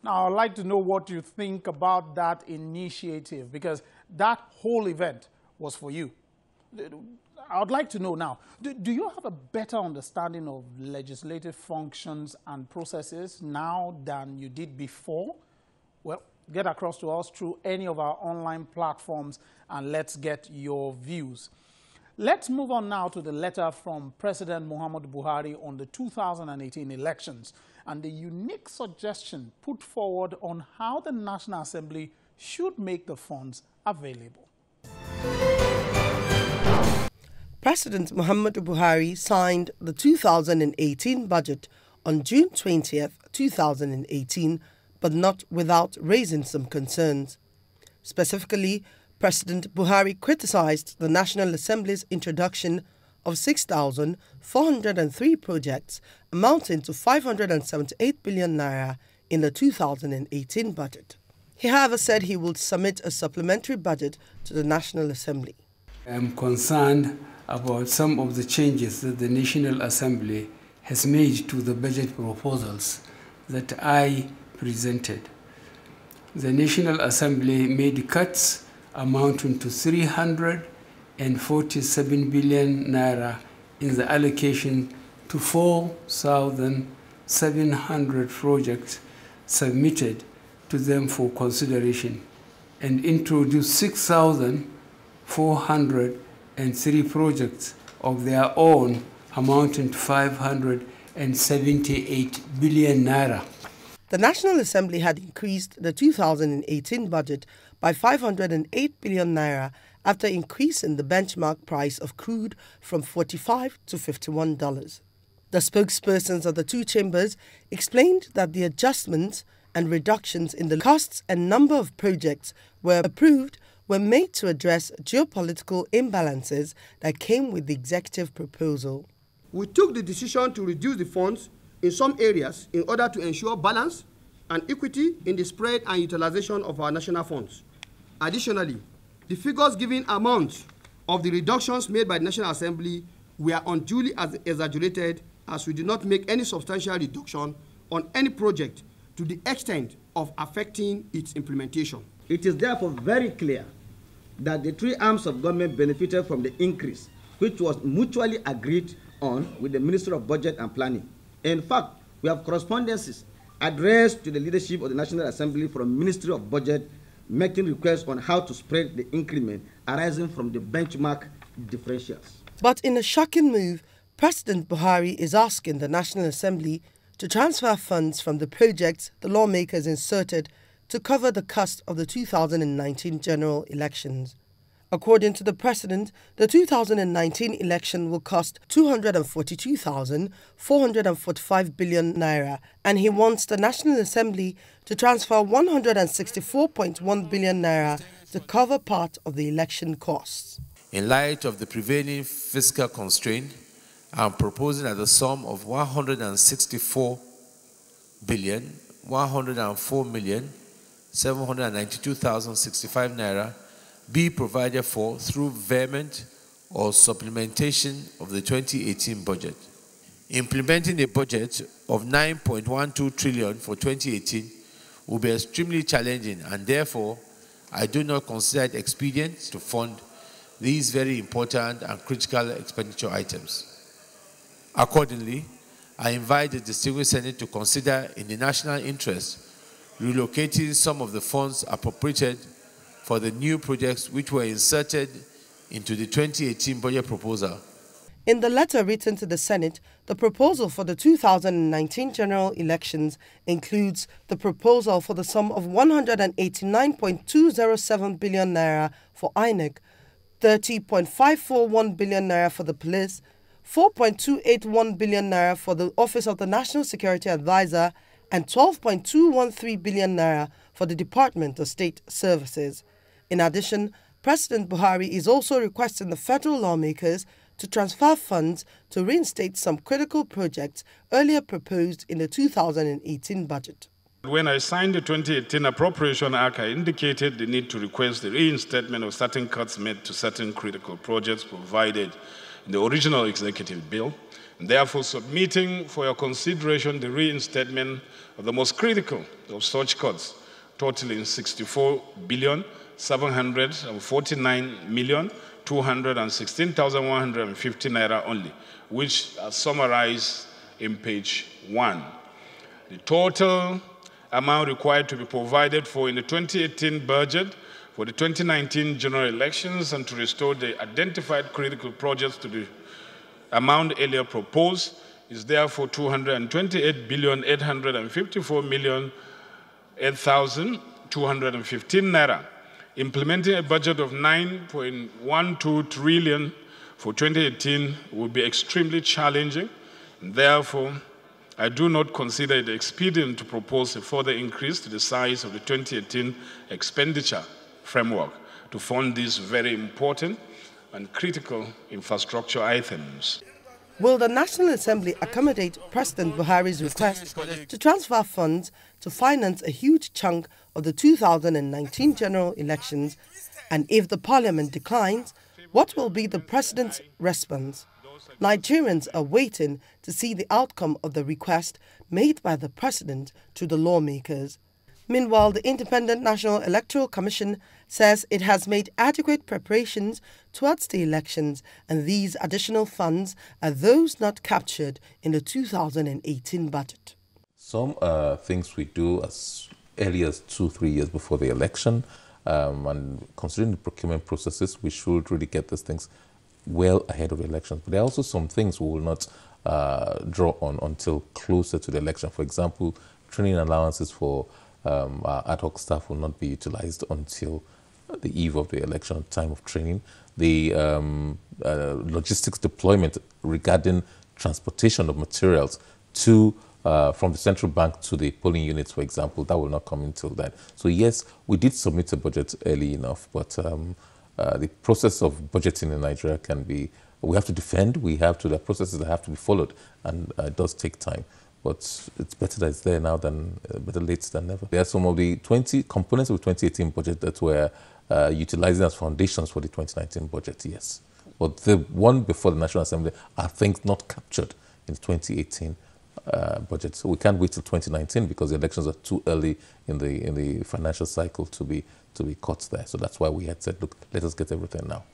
Now, I'd like to know what you think about that initiative, because that whole event was for you. I'd like to know now, do you have a better understanding of legislative functions and processes now than you did before? Well, get across to us through any of our online platforms and let's get your views. Let's move on now to the letter from President Muhammadu Buhari on the 2018 elections and the unique suggestion put forward on how the National Assembly should make the funds available. President Muhammadu Buhari signed the 2018 budget on June 20th, 2018, but not without raising some concerns. Specifically, President Buhari criticized the National Assembly's introduction of 6,403 projects amounting to 578 billion naira in the 2018 budget. He, however, said he would submit a supplementary budget to the National Assembly. I am concerned about some of the changes that the National Assembly has made to the budget proposals that I presented. The National Assembly made cuts amounting to 347 billion naira in the allocation to 4,700 projects submitted to them for consideration and introduced 6,403 projects of their own amounting to 578 billion naira. The National Assembly had increased the 2018 budget by 508 billion naira after increasing the benchmark price of crude from $45 to $51. The spokespersons of the two chambers explained that the adjustments and reductions in the costs and number of projects were approved were made to address geopolitical imbalances that came with the executive proposal. We took the decision to reduce the funds in some areas in order to ensure balance and equity in the spread and utilization of our national funds. Additionally, the figures giving amounts of the reductions made by the National Assembly were unduly exaggerated, as we did not make any substantial reduction on any project to the extent of affecting its implementation. It is therefore very clear that the three arms of government benefited from the increase, which was mutually agreed on with the Ministry of Budget and Planning. In fact, we have correspondences addressed to the leadership of the National Assembly from Ministry of Budget, making requests on how to spread the increment arising from the benchmark differentials. But in a shocking move, President Buhari is asking the National Assembly to transfer funds from the projects the lawmakers inserted to cover the cost of the 2019 general elections. According to the President, the 2019 election will cost 242,445 billion naira, and he wants the National Assembly to transfer 164.1 billion naira to cover part of the election costs. In light of the prevailing fiscal constraint, I am proposing that the sum of 164,104,792,065 naira be provided for through vehement or supplementation of the 2018 budget. Implementing a budget of 9.12 trillion for 2018 will be extremely challenging, and therefore I do not consider it expedient to fund these very important and critical expenditure items. Accordingly, I invite the distinguished Senate to consider, in the national interest, relocating some of the funds appropriated for the new projects which were inserted into the 2018 budget proposal. In the letter written to the Senate, the proposal for the 2019 general elections includes the proposal for the sum of 189.207 billion naira for INEC, 30.541 billion naira for the police, 4.281 billion naira for the Office of the National Security Advisor, and 12.213 billion naira for the Department of State Services. In addition, President Buhari is also requesting the federal lawmakers to transfer funds to reinstate some critical projects earlier proposed in the 2018 budget. When I signed the 2018 Appropriation Act, I indicated the need to request the reinstatement of certain cuts made to certain critical projects provided in the original executive bill. therefore submitting for your consideration the reinstatement of the most critical of such cuts, totaling 64,749,216,150 naira only, which are summarized in page 1. The total amount required to be provided for in the 2018 budget for the 2019 general elections and to restore the identified critical projects to the amount earlier proposed is therefore 228,854,008,215 naira. Implementing a budget of 9.12 trillion for 2018 will be extremely challenging. Therefore, I do not consider it expedient to propose a further increase to the size of the 2018 expenditure framework to fund these very important and critical infrastructure items. Will the National Assembly accommodate President Buhari's request to transfer funds to finance a huge chunk of the 2019 general elections? And if the parliament declines, what will be the president's response? Nigerians are waiting to see the outcome of the request made by the president to the lawmakers. Meanwhile, the Independent National Electoral Commission says it has made adequate preparations towards the elections, and these additional funds are those not captured in the 2018 budget. Some things we do as early as 2-3 years before the election, and considering the procurement processes, we should really get these things well ahead of the elections. But there are also some things we will not draw on until closer to the election. For example, training allowances for our ad hoc staff will not be utilized until the eve of the election, time of training. The logistics deployment regarding transportation of materials to from the central bank to the polling units, for example, that will not come until then. So yes, we did submit a budget early enough, but the process of budgeting in Nigeria can be, we have to defend, there are processes that have to be followed, and it does take time. But it's better that it's there now than better late than never. There are some of the 20 components of the 2018 budget that were utilizing as foundations for the 2019 budget, yes. But the one before the National Assembly are things not captured in the 2018 budget. So we can't wait till 2019 because the elections are too early in the financial cycle to be caught there. So that's why we had said, look, let us get everything now.